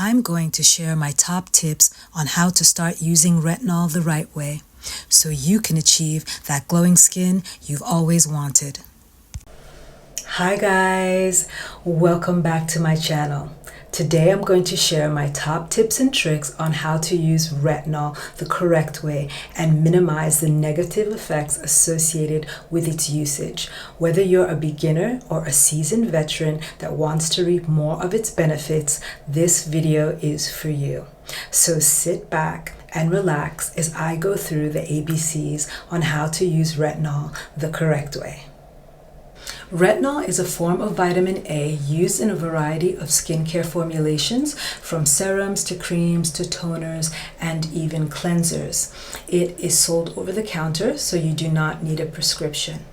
I'm going to share my top tips on how to start using retinol the right way so you can achieve that glowing skin you've always wanted. Hi guys, welcome back to my channel. Today I'm going to share my top tips and tricks on how to use retinol the correct way and minimize the negative effects associated with its usage. Whether you're a beginner or a seasoned veteran that wants to reap more of its benefits, this video is for you. So sit back and relax as I go through the ABCs on how to use retinol the correct way. Retinol is a form of vitamin A used in a variety of skincare formulations, from serums to creams to toners and even cleansers. It is sold over the counter, so you do not need a prescription.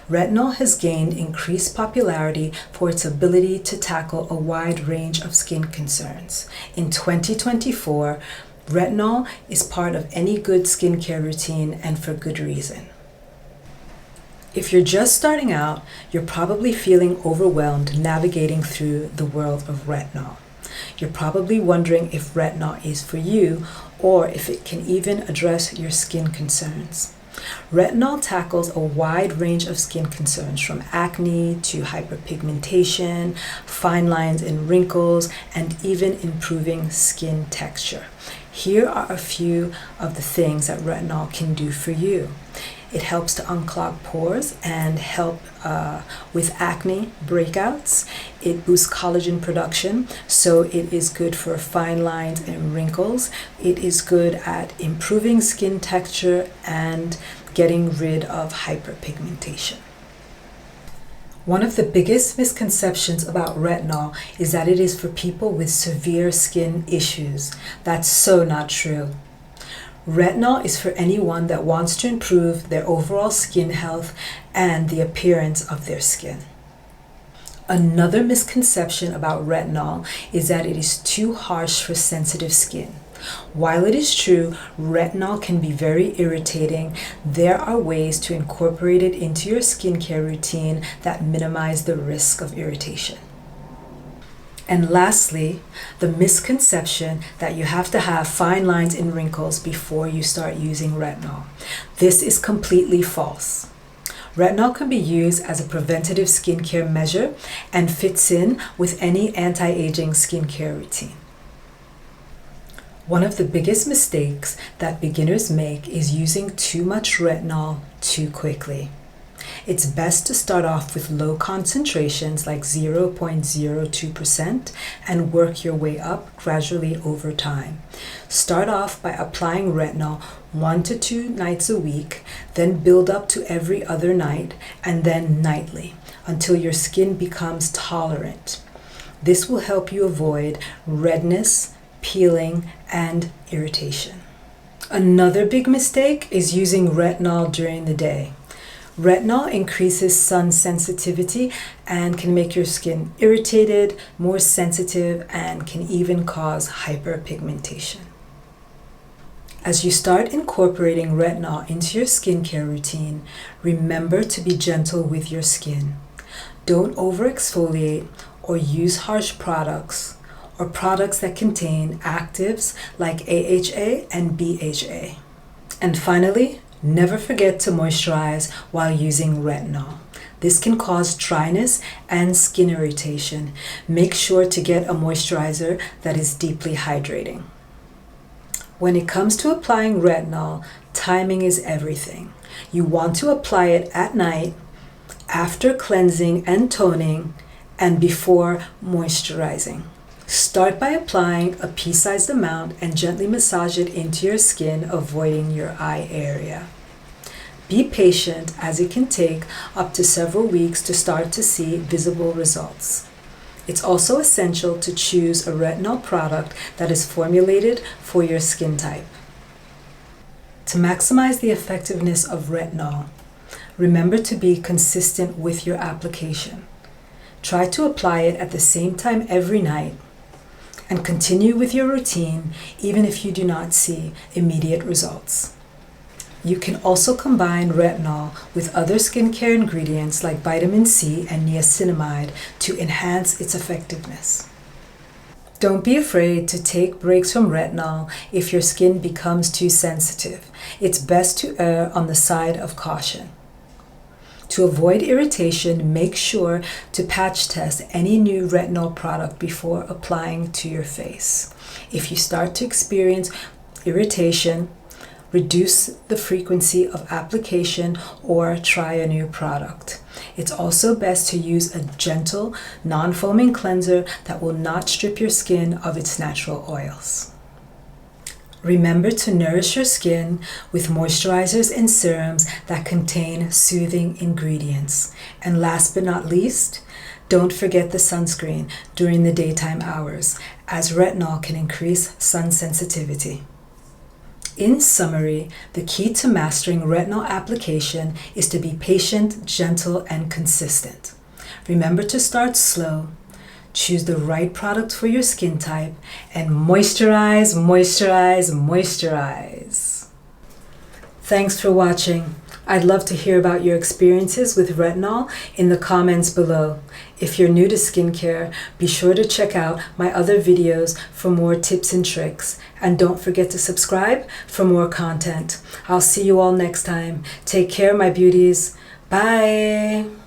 Retinol has gained increased popularity for its ability to tackle a wide range of skin concerns. In 2024, retinol is part of any good skincare routine, and for good reason. If you're just starting out, you're probably feeling overwhelmed navigating through the world of retinol. You're probably wondering if retinol is for you or if it can even address your skin concerns. Retinol tackles a wide range of skin concerns, from acne to hyperpigmentation, fine lines and wrinkles, and even improving skin texture. Here are a few of the things that retinol can do for you. It helps to unclog pores and help with acne breakouts. It boosts collagen production, so it is good for fine lines and wrinkles. It is good at improving skin texture and getting rid of hyperpigmentation. One of the biggest misconceptions about retinol is that it is for people with severe skin issues. That's so not true. Retinol is for anyone that wants to improve their overall skin health and the appearance of their skin. Another misconception about retinol is that it is too harsh for sensitive skin. While it is true, retinol can be very irritating, there are ways to incorporate it into your skincare routine that minimize the risk of irritation. And lastly, the misconception that you have to have fine lines and wrinkles before you start using retinol. This is completely false. Retinol can be used as a preventative skincare measure and fits in with any anti-aging skincare routine. One of the biggest mistakes that beginners make is using too much retinol too quickly. It's best to start off with low concentrations like 0.02% and work your way up gradually over time. Start off by applying retinol 1 to 2 nights a week, then build up to every other night, and then nightly until your skin becomes tolerant. This will help you avoid redness, peeling, and irritation. Another big mistake is using retinol during the day. Retinol increases sun sensitivity and can make your skin irritated, more sensitive, and can even cause hyperpigmentation. As you start incorporating retinol into your skincare routine, remember to be gentle with your skin. Don't overexfoliate or use harsh products or products that contain actives like AHA and BHA. And finally, never forget to moisturize while using retinol. This can cause dryness and skin irritation. Make sure to get a moisturizer that is deeply hydrating. When it comes to applying retinol, timing is everything. You want to apply it at night, after cleansing and toning, and before moisturizing. Start by applying a pea-sized amount and gently massage it into your skin, avoiding your eye area. Be patient, as it can take up to several weeks to start to see visible results. It's also essential to choose a retinol product that is formulated for your skin type. To maximize the effectiveness of retinol, remember to be consistent with your application. Try to apply it at the same time every night and continue with your routine even if you do not see immediate results. You can also combine retinol with other skincare ingredients like vitamin C and niacinamide to enhance its effectiveness. Don't be afraid to take breaks from retinol if your skin becomes too sensitive. It's best to err on the side of caution. To avoid irritation, make sure to patch test any new retinol product before applying to your face. If you start to experience irritation, reduce the frequency of application or try a new product. It's also best to use a gentle, non-foaming cleanser that will not strip your skin of its natural oils. Remember to nourish your skin with moisturizers and serums that contain soothing ingredients. And last but not least, don't forget the sunscreen during the daytime hours, as retinol can increase sun sensitivity. In summary, the key to mastering retinol application is to be patient, gentle, and consistent. Remember to start slow, choose the right product for your skin type, and moisturize, moisturize, moisturize. Thanks for watching. I'd love to hear about your experiences with retinol in the comments below. If you're new to skincare, be sure to check out my other videos for more tips and tricks. And don't forget to subscribe for more content. I'll see you all next time. Take care, my beauties. Bye.